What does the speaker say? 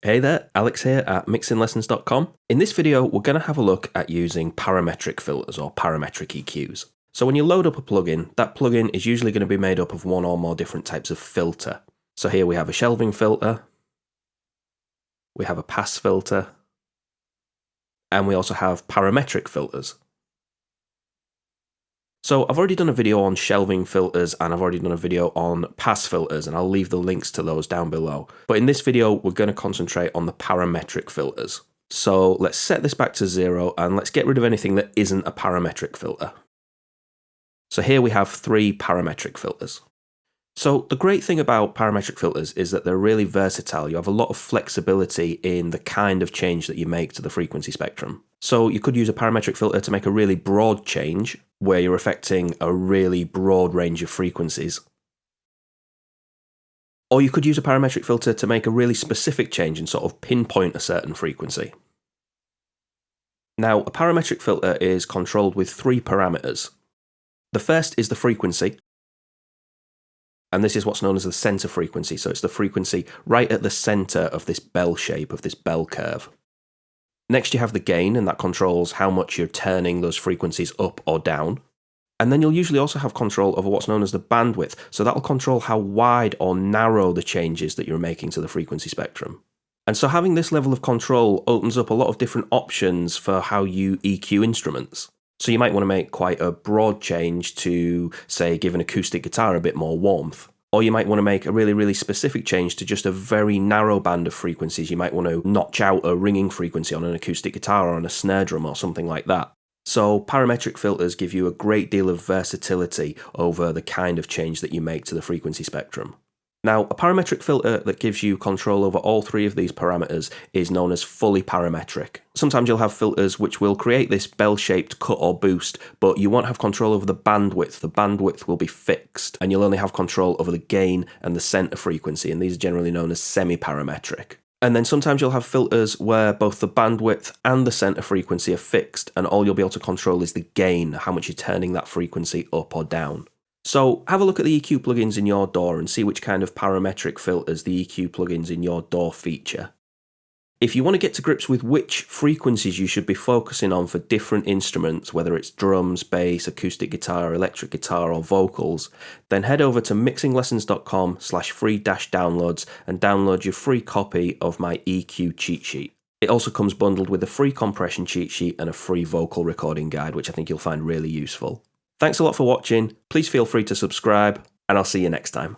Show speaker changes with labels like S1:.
S1: Hey there, Alex here at mixinglessons.com. In this video, we're going to have a look at using parametric filters or parametric EQs. So when you load up a plugin, that plugin is usually going to be made up of one or more different types of filter. So here we have a shelving filter, we have a pass filter, and we also have parametric filters. So I've already done a video on shelving filters and I've already done a video on pass filters, and I'll leave the links to those down below. But in this video, we're going to concentrate on the parametric filters. So let's set this back to 0 and let's get rid of anything that isn't a parametric filter. So here we have 3 parametric filters. So the great thing about parametric filters is that they're really versatile. You have a lot of flexibility in the kind of change that you make to the frequency spectrum. So you could use a parametric filter to make a really broad change where you're affecting a really broad range of frequencies. Or you could use a parametric filter to make a really specific change and sort of pinpoint a certain frequency. Now, a parametric filter is controlled with 3 parameters. The first is the frequency. And this is what's known as the center frequency. So it's the frequency right at the center of this bell shape, of this bell curve. Next you have the gain, and that controls how much you're turning those frequencies up or down. And then you'll usually also have control over what's known as the bandwidth. So that'll control how wide or narrow the changes that you're making to the frequency spectrum. And so having this level of control opens up a lot of different options for how you EQ instruments. So you might want to make quite a broad change to, say, give an acoustic guitar a bit more warmth. Or you might want to make a really specific change to just a very narrow band of frequencies. You might want to notch out a ringing frequency on an acoustic guitar or on a snare drum or something like that. So parametric filters give you a great deal of versatility over the kind of change that you make to the frequency spectrum. Now, a parametric filter that gives you control over all 3 of these parameters is known as fully parametric. Sometimes you'll have filters which will create this bell-shaped cut or boost, but you won't have control over the bandwidth. The bandwidth will be fixed, and you'll only have control over the gain and the center frequency, and these are generally known as semi-parametric. And then sometimes you'll have filters where both the bandwidth and the center frequency are fixed, and all you'll be able to control is the gain, how much you're turning that frequency up or down. So have a look at the EQ plugins in your DAW and see which kind of parametric filters the EQ plugins in your DAW feature. If you want to get to grips with which frequencies you should be focusing on for different instruments, whether it's drums, bass, acoustic guitar, electric guitar or vocals, then head over to mixinglessons.com/free-downloads and download your free copy of my EQ cheat sheet. It also comes bundled with a free compression cheat sheet and a free vocal recording guide, which I think you'll find really useful. Thanks a lot for watching, please feel free to subscribe, and I'll see you next time.